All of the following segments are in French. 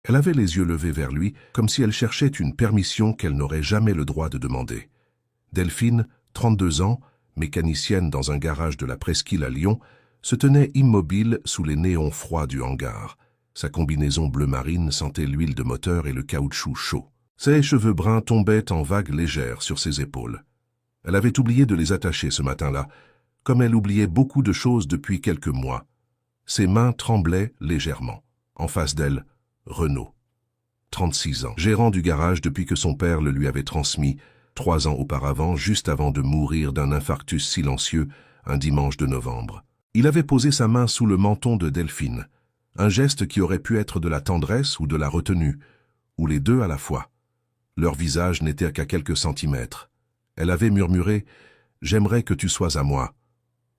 Elle avait les yeux levés vers lui, comme si elle cherchait une permission qu'elle n'aurait jamais le droit de demander. Delphine, 32 ans, mécanicienne dans un garage de la Presqu'île à Lyon, se tenait immobile sous les néons froids du hangar. Sa combinaison bleu marine sentait l'huile de moteur et le caoutchouc chaud. Ses cheveux bruns tombaient en vagues légères sur ses épaules. Elle avait oublié de les attacher ce matin-là, comme elle oubliait beaucoup de choses depuis quelques mois. Ses mains tremblaient légèrement. En face d'elle, Renaud, 36 ans, gérant du garage depuis que son père le lui avait transmis, 3 ans auparavant, juste avant de mourir d'un infarctus silencieux, un dimanche de novembre. Il avait posé sa main sous le menton de Delphine, un geste qui aurait pu être de la tendresse ou de la retenue, ou les deux à la fois. Leur visage n'était qu'à quelques centimètres. Elle avait murmuré « J'aimerais que tu sois à moi ».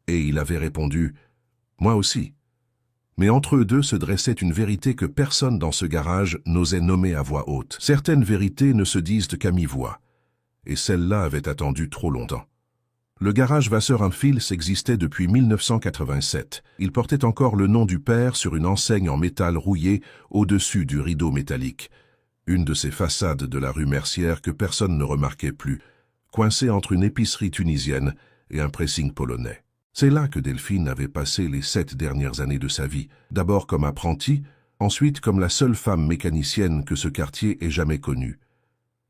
Et il avait répondu « Moi aussi ». Mais entre eux deux se dressait une vérité que personne dans ce garage n'osait nommer à voix haute. Certaines vérités ne se disent qu'à mi-voix, et celle-là avait attendu trop longtemps. Le garage Vasseur-Infils existait depuis 1987. Il portait encore le nom du père sur une enseigne en métal rouillé au-dessus du rideau métallique. Une de ces façades de la rue Mercière que personne ne remarquait plus, coincée entre une épicerie tunisienne et un pressing polonais. C'est là que Delphine avait passé les 7 dernières années de sa vie, d'abord comme apprentie, ensuite comme la seule femme mécanicienne que ce quartier ait jamais connue.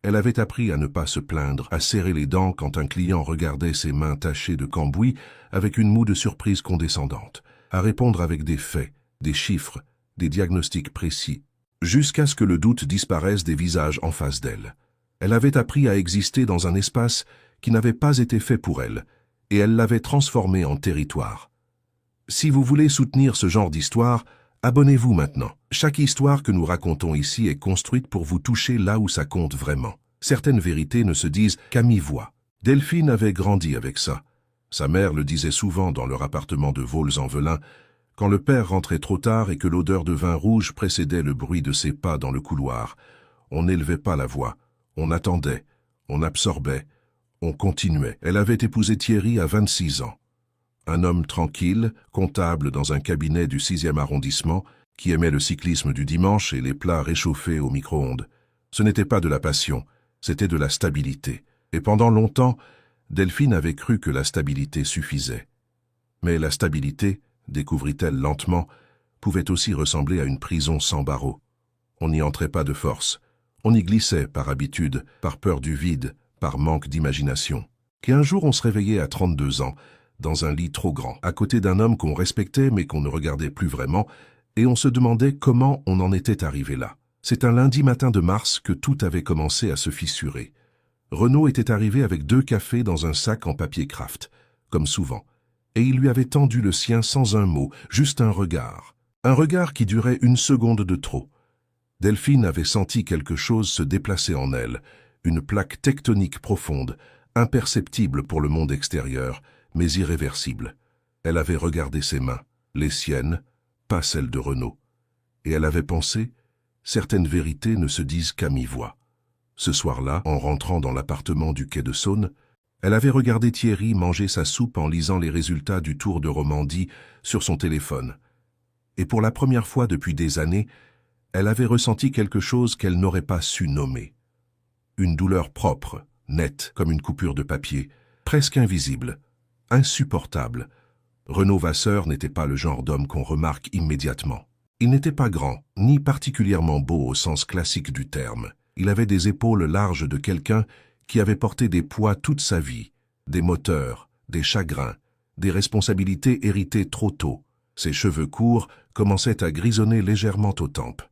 Elle avait appris à ne pas se plaindre, à serrer les dents quand un client regardait ses mains tachées de cambouis avec une moue de surprise condescendante, à répondre avec des faits, des chiffres, des diagnostics précis, jusqu'à ce que le doute disparaisse des visages en face d'elle. Elle avait appris à exister dans un espace qui n'avait pas été fait pour elle, et elle l'avait transformé en territoire. Si vous voulez soutenir ce genre d'histoire, abonnez-vous maintenant. Chaque histoire que nous racontons ici est construite pour vous toucher là où ça compte vraiment. Certaines vérités ne se disent qu'à mi-voix. Delphine avait grandi avec ça. Sa mère le disait souvent dans leur appartement de Vaux-en-Velin, quand le père rentrait trop tard et que l'odeur de vin rouge précédait le bruit de ses pas dans le couloir. On n'élevait pas la voix, on attendait, on absorbait, on continuait. Elle avait épousé Thierry à 26 ans. Un homme tranquille, comptable dans un cabinet du 6e arrondissement, qui aimait le cyclisme du dimanche et les plats réchauffés au micro-ondes. Ce n'était pas de la passion, c'était de la stabilité. Et pendant longtemps, Delphine avait cru que la stabilité suffisait. Mais la stabilité, découvrit-elle lentement, pouvait aussi ressembler à une prison sans barreaux. On n'y entrait pas de force. On y glissait par habitude, par peur du vide, par manque d'imagination. Qu'un jour on se réveillait à 32 ans, dans un lit trop grand, à côté d'un homme qu'on respectait mais qu'on ne regardait plus vraiment, et on se demandait comment on en était arrivé là. C'est un lundi matin de mars que tout avait commencé à se fissurer. Renaud était arrivé avec 2 cafés dans un sac en papier craft, comme souvent, et il lui avait tendu le sien sans un mot, juste un regard. Un regard qui durait 1 seconde de trop. Delphine avait senti quelque chose se déplacer en elle, une plaque tectonique profonde, imperceptible pour le monde extérieur, mais irréversible. Elle avait regardé ses mains, les siennes, pas celles de Renaud. Et elle avait pensé, certaines vérités ne se disent qu'à mi-voix. Ce soir-là, en rentrant dans l'appartement du quai de Saône, elle avait regardé Thierry manger sa soupe en lisant les résultats du Tour de Romandie sur son téléphone. Et pour la première fois depuis des années, elle avait ressenti quelque chose qu'elle n'aurait pas su nommer. Une douleur propre, nette comme une coupure de papier, presque invisible, insupportable. Renaud Vasseur n'était pas le genre d'homme qu'on remarque immédiatement. Il n'était pas grand, ni particulièrement beau au sens classique du terme. Il avait des épaules larges de quelqu'un qui avait porté des poids toute sa vie, des moteurs, des chagrins, des responsabilités héritées trop tôt. Ses cheveux courts commençaient à grisonner légèrement aux tempes.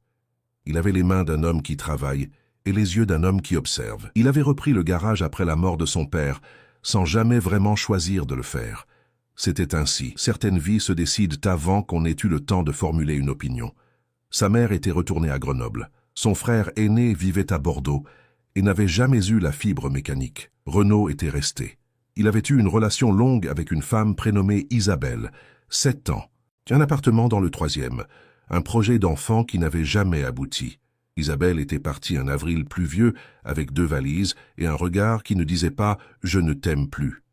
Il avait les mains d'un homme qui travaille et les yeux d'un homme qui observe. Il avait repris le garage après la mort de son père, sans jamais vraiment choisir de le faire. C'était ainsi. Certaines vies se décident avant qu'on ait eu le temps de formuler une opinion. Sa mère était retournée à Grenoble. Son frère aîné vivait à Bordeaux et n'avait jamais eu la fibre mécanique. Renaud était resté. Il avait eu une relation longue avec une femme prénommée Isabelle, 7 ans. Un appartement dans le 3e, un projet d'enfant qui n'avait jamais abouti. Isabelle était partie un avril pluvieux avec 2 valises et un regard qui ne disait pas « je ne t'aime plus ».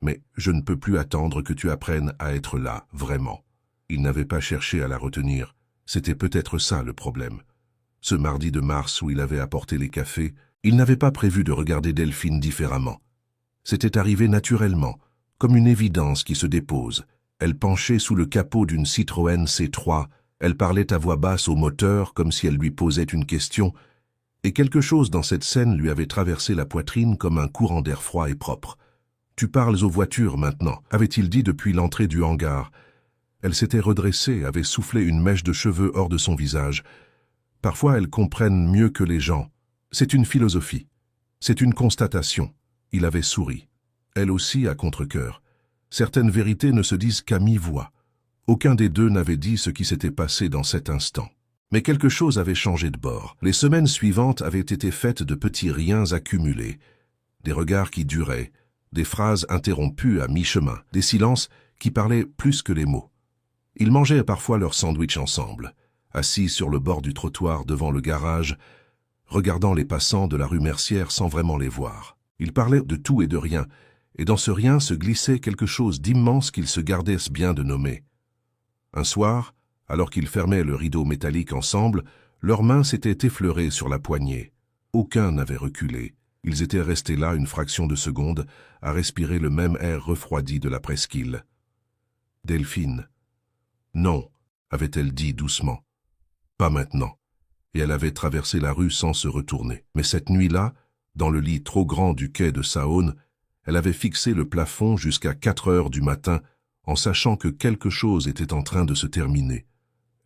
Mais je ne peux plus attendre que tu apprennes à être là, vraiment. Il n'avait pas cherché à la retenir. C'était peut-être ça le problème. Ce mardi de mars où il avait apporté les cafés, il n'avait pas prévu de regarder Delphine différemment. C'était arrivé naturellement, comme une évidence qui se dépose. Elle penchait sous le capot d'une Citroën C3, elle parlait à voix basse au moteur comme si elle lui posait une question, et quelque chose dans cette scène lui avait traversé la poitrine comme un courant d'air froid et propre. « Tu parles aux voitures maintenant », avait-il dit depuis l'entrée du hangar. Elle s'était redressée, avait soufflé une mèche de cheveux hors de son visage. Parfois elles comprennent mieux que les gens. C'est une philosophie. C'est une constatation. Il avait souri. Elle aussi à contre-cœur. Certaines vérités ne se disent qu'à mi-voix. Aucun des deux n'avait dit ce qui s'était passé dans cet instant. Mais quelque chose avait changé de bord. Les semaines suivantes avaient été faites de petits riens accumulés. Des regards qui duraient, des phrases interrompues à mi-chemin, des silences qui parlaient plus que les mots. Ils mangeaient parfois leur sandwich ensemble, assis sur le bord du trottoir devant le garage, regardant les passants de la rue Mercière sans vraiment les voir. Ils parlaient de tout et de rien, et dans ce rien se glissait quelque chose d'immense qu'ils se gardaient bien de nommer. Un soir, alors qu'ils fermaient le rideau métallique ensemble, leurs mains s'étaient effleurées sur la poignée. Aucun n'avait reculé. Ils étaient restés là une fraction de seconde, à respirer le même air refroidi de la presqu'île. « Delphine. »« Non, » avait-elle dit doucement. « Pas maintenant. » Et elle avait traversé la rue sans se retourner. Mais cette nuit-là, dans le lit trop grand du quai de Saône, elle avait fixé le plafond jusqu'à 4 heures du matin, en sachant que quelque chose était en train de se terminer.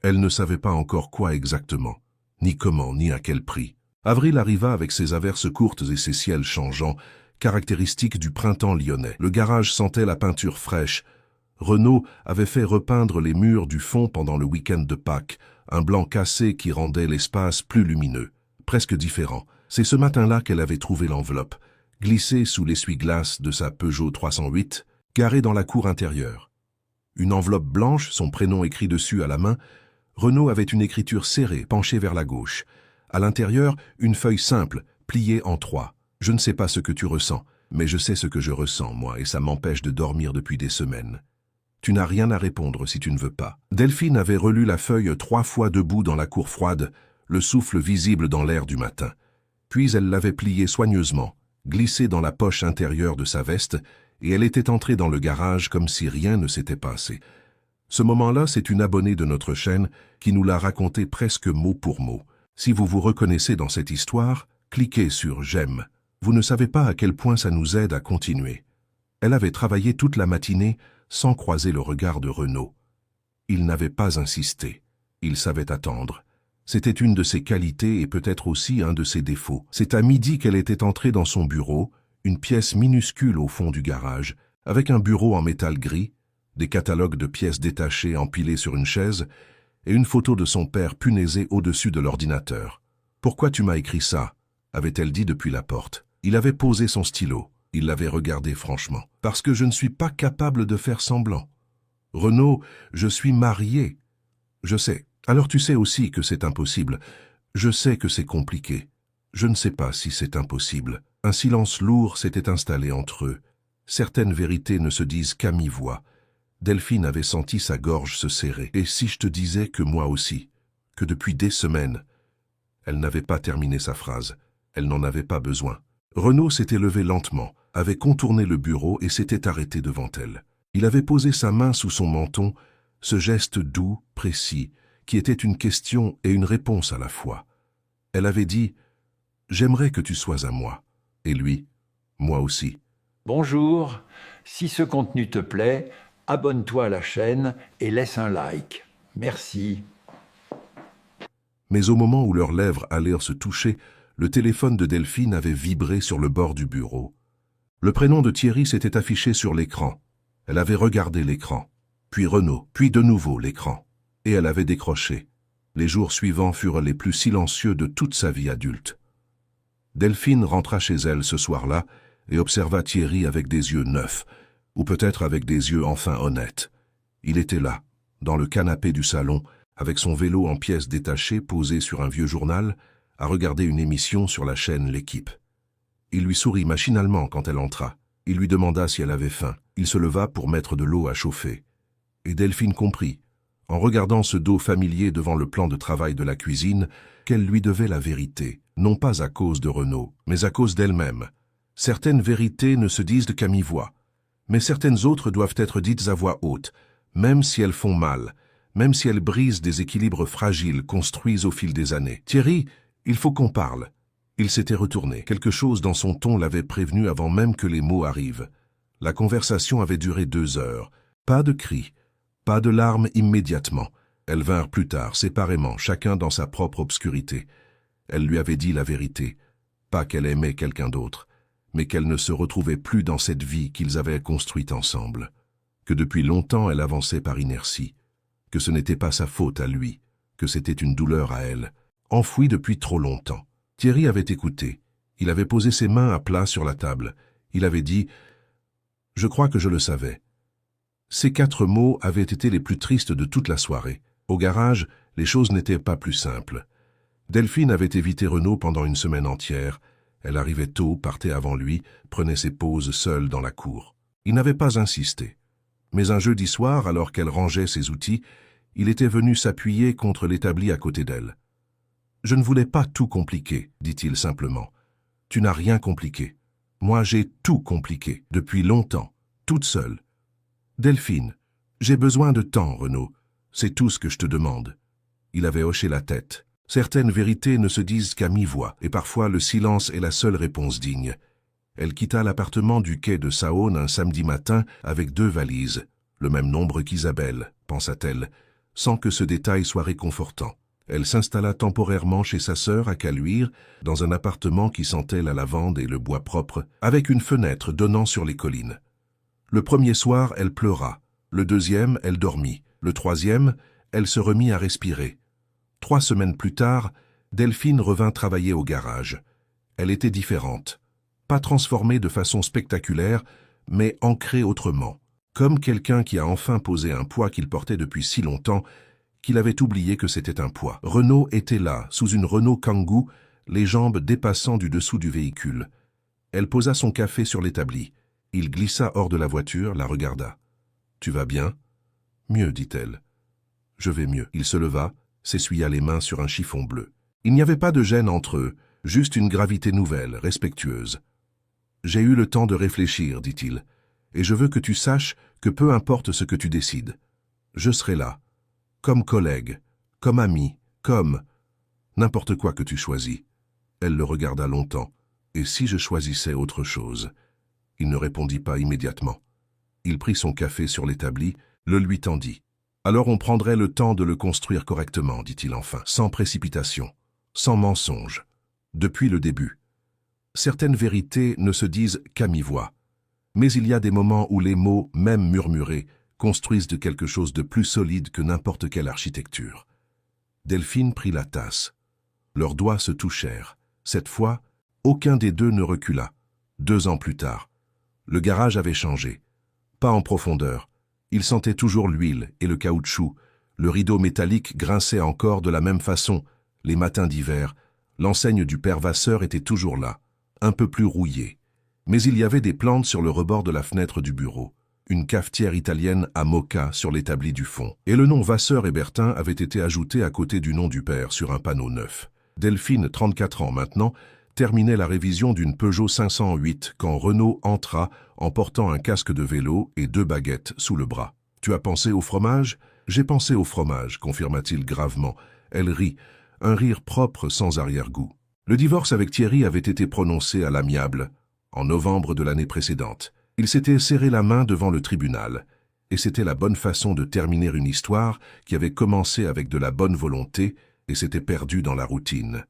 Elle ne savait pas encore quoi exactement, ni comment, ni à quel prix. Avril arriva avec ses averses courtes et ses ciels changeants, caractéristiques du printemps lyonnais. Le garage sentait la peinture fraîche. Renaud avait fait repeindre les murs du fond pendant le week-end de Pâques, un blanc cassé qui rendait l'espace plus lumineux, presque différent. C'est ce matin-là qu'elle avait trouvé l'enveloppe, glissée sous l'essuie-glace de sa Peugeot 308, garée dans la cour intérieure. Une enveloppe blanche, son prénom écrit dessus à la main. Renaud avait une écriture serrée, penchée vers la gauche. À l'intérieur, une feuille simple, pliée en 3. « Je ne sais pas ce que tu ressens, mais je sais ce que je ressens, moi, et ça m'empêche de dormir depuis des semaines. Tu n'as rien à répondre si tu ne veux pas. » Delphine avait relu la feuille 3 fois debout dans la cour froide, le souffle visible dans l'air du matin. Puis elle l'avait pliée soigneusement, glissée dans la poche intérieure de sa veste, et elle était entrée dans le garage comme si rien ne s'était passé. Ce moment-là, c'est une abonnée de notre chaîne qui nous l'a raconté presque mot pour mot. Si vous vous reconnaissez dans cette histoire, cliquez sur « J'aime ». Vous ne savez pas à quel point ça nous aide à continuer. Elle avait travaillé toute la matinée sans croiser le regard de Renaud. Il n'avait pas insisté. Il savait attendre. C'était une de ses qualités et peut-être aussi un de ses défauts. C'est à midi qu'elle était entrée dans son bureau, une pièce minuscule au fond du garage, avec un bureau en métal gris, des catalogues de pièces détachées empilés sur une chaise et une photo de son père punaisée au-dessus de l'ordinateur. « Pourquoi tu m'as écrit ça ?» avait-elle dit depuis la porte. Il avait posé son stylo. Il l'avait regardé franchement. « Parce que je ne suis pas capable de faire semblant. Renaud, je suis marié. Je sais. Alors tu sais aussi que c'est impossible. Je sais que c'est compliqué. Je ne sais pas si c'est impossible. » Un silence lourd s'était installé entre eux. Certaines vérités ne se disent qu'à mi-voix. Delphine avait senti sa gorge se serrer. « Et si je te disais que moi aussi, que depuis des semaines... » Elle n'avait pas terminé sa phrase. Elle n'en avait pas besoin. Renaud s'était levé lentement, avait contourné le bureau et s'était arrêté devant elle. Il avait posé sa main sous son menton, ce geste doux, précis, qui était une question et une réponse à la fois. Elle avait dit « J'aimerais que tu sois à moi. » Et lui, « Moi aussi. » Bonjour, si ce contenu te plaît, abonne-toi à la chaîne et laisse un like. Merci. Mais au moment où leurs lèvres allèrent se toucher, le téléphone de Delphine avait vibré sur le bord du bureau. Le prénom de Thierry s'était affiché sur l'écran. Elle avait regardé l'écran, puis Renaud, puis de nouveau l'écran. Et elle avait décroché. Les jours suivants furent les plus silencieux de toute sa vie adulte. Delphine rentra chez elle ce soir-là et observa Thierry avec des yeux neufs, ou peut-être avec des yeux enfin honnêtes. Il était là, dans le canapé du salon, avec son vélo en pièces détachées posé sur un vieux journal, à regarder une émission sur la chaîne L'Équipe. Il lui sourit machinalement quand elle entra. Il lui demanda si elle avait faim. Il se leva pour mettre de l'eau à chauffer. Et Delphine comprit. en regardant ce dos familier devant le plan de travail de la cuisine, qu'elle lui devait la vérité, non pas à cause de Renaud, mais à cause d'elle-même. Certaines vérités ne se disent qu'à mi-voix, mais certaines autres doivent être dites à voix haute, même si elles font mal, même si elles brisent des équilibres fragiles construits au fil des années. « Thierry, il faut qu'on parle. » Il s'était retourné. Quelque chose dans son ton l'avait prévenu avant même que les mots arrivent. La conversation avait duré 2 heures. Pas de cris, pas de larmes immédiatement. Elles vinrent plus tard, séparément, chacun dans sa propre obscurité. Elle lui avait dit la vérité. Pas qu'elle aimait quelqu'un d'autre, mais qu'elle ne se retrouvait plus dans cette vie qu'ils avaient construite ensemble. Que depuis longtemps elle avançait par inertie. Que ce n'était pas sa faute à lui, que c'était une douleur à elle, enfouie depuis trop longtemps. Thierry avait écouté. Il avait posé ses mains à plat sur la table. Il avait dit « Je crois que je le savais ». Ces 4 mots avaient été les plus tristes de toute la soirée. Au garage, les choses n'étaient pas plus simples. Delphine avait évité Renaud pendant une semaine entière. Elle arrivait tôt, partait avant lui, prenait ses pauses seule dans la cour. Il n'avait pas insisté. Mais un jeudi soir, alors qu'elle rangeait ses outils, il était venu s'appuyer contre l'établi à côté d'elle. « Je ne voulais pas tout compliquer, dit-il simplement. Tu n'as rien compliqué. Moi, j'ai tout compliqué, depuis longtemps, toute seule. Delphine, j'ai besoin de temps, Renaud. C'est tout ce que je te demande. » Il avait hoché la tête. Certaines vérités ne se disent qu'à mi-voix, et parfois le silence est la seule réponse digne. Elle quitta l'appartement du quai de Saône un samedi matin avec 2 valises, le même nombre qu'Isabelle, pensa-t-elle, sans que ce détail soit réconfortant. Elle s'installa temporairement chez sa sœur à Caluire, dans un appartement qui sentait la lavande et le bois propre, avec une fenêtre donnant sur les collines. Le premier soir, elle pleura. Le deuxième, elle dormit. Le troisième, elle se remit à respirer. 3 semaines plus tard, Delphine revint travailler au garage. Elle était différente. Pas transformée de façon spectaculaire, mais ancrée autrement. Comme quelqu'un qui a enfin posé un poids qu'il portait depuis si longtemps, qu'il avait oublié que c'était un poids. Renaud était là, sous une Renault Kangoo, les jambes dépassant du dessous du véhicule. Elle posa son café sur l'établi. Il glissa hors de la voiture, la regarda. « Tu vas bien ?»« Mieux, dit-elle. »« Je vais mieux. » Il se leva, s'essuya les mains sur un chiffon bleu. Il n'y avait pas de gêne entre eux, juste une gravité nouvelle, respectueuse. « J'ai eu le temps de réfléchir, dit-il, et je veux que tu saches que peu importe ce que tu décides. Je serai là. Comme collègue, comme ami, comme... n'importe quoi que tu choisis. » Elle le regarda longtemps. « Et si je choisissais autre chose ?» Il ne répondit pas immédiatement. Il prit son café sur l'établi, le lui tendit. « Alors on prendrait le temps de le construire correctement, dit-il enfin, sans précipitation, sans mensonge, depuis le début. Certaines vérités ne se disent qu'à mi-voix, mais il y a des moments où les mots, même murmurés, construisent de quelque chose de plus solide que n'importe quelle architecture. » Delphine prit la tasse. Leurs doigts se touchèrent. Cette fois, aucun des deux ne recula. 2 ans plus tard, le garage avait changé. Pas en profondeur. Il sentait toujours l'huile et le caoutchouc. Le rideau métallique grinçait encore de la même façon. Les matins d'hiver, l'enseigne du père Vasseur était toujours là, un peu plus rouillée. Mais il y avait des plantes sur le rebord de la fenêtre du bureau. Une cafetière italienne à moka sur l'établi du fond. Et le nom Vasseur et Bertin avait été ajouté à côté du nom du père sur un panneau neuf. Delphine, 34 ans maintenant, terminait la révision d'une Peugeot 508 quand Renaud entra en portant un casque de vélo et 2 baguettes sous le bras. « Tu as pensé au fromage ?»« J'ai pensé au fromage, » confirma-t-il gravement. Elle rit, un rire propre sans arrière-goût. Le divorce avec Thierry avait été prononcé à l'amiable, en novembre de l'année précédente. Il s'était serré la main devant le tribunal, et c'était la bonne façon de terminer une histoire qui avait commencé avec de la bonne volonté et s'était perdue dans la routine.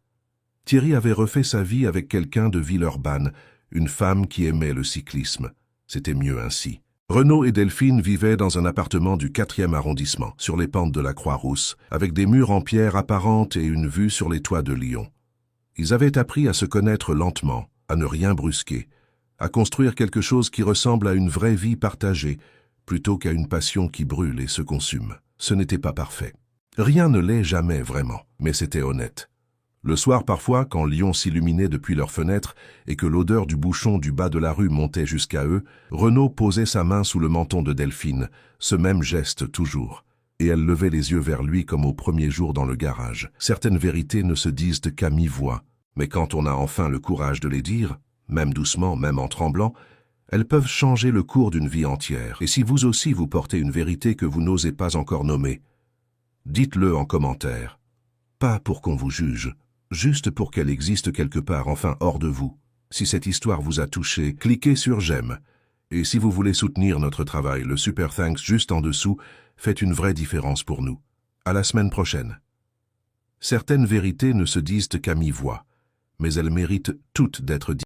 Thierry avait refait sa vie avec quelqu'un de Villeurbanne, une femme qui aimait le cyclisme. C'était mieux ainsi. Renaud et Delphine vivaient dans un appartement du 4e arrondissement, sur les pentes de la Croix-Rousse, avec des murs en pierre apparente et une vue sur les toits de Lyon. Ils avaient appris à se connaître lentement, à ne rien brusquer, à construire quelque chose qui ressemble à une vraie vie partagée, plutôt qu'à une passion qui brûle et se consume. Ce n'était pas parfait. Rien ne l'est jamais vraiment, mais c'était honnête. Le soir parfois, quand Lyon s'illuminait depuis leurs fenêtres et que l'odeur du bouchon du bas de la rue montait jusqu'à eux, Renaud posait sa main sous le menton de Delphine, ce même geste toujours. et elle levait les yeux vers lui comme au premier jour dans le garage. Certaines vérités ne se disent qu'à mi-voix, mais quand on a enfin le courage de les dire, même doucement, même en tremblant, elles peuvent changer le cours d'une vie entière. Et si vous aussi vous portez une vérité que vous n'osez pas encore nommer, dites-le en commentaire. Pas pour qu'on vous juge, juste pour qu'elle existe quelque part, enfin hors de vous. Si cette histoire vous a touché, cliquez sur j'aime. Et si vous voulez soutenir notre travail, le super thanks juste en dessous fait une vraie différence pour nous. À la semaine prochaine. Certaines vérités ne se disent qu'à mi-voix, mais elles méritent toutes d'être dites.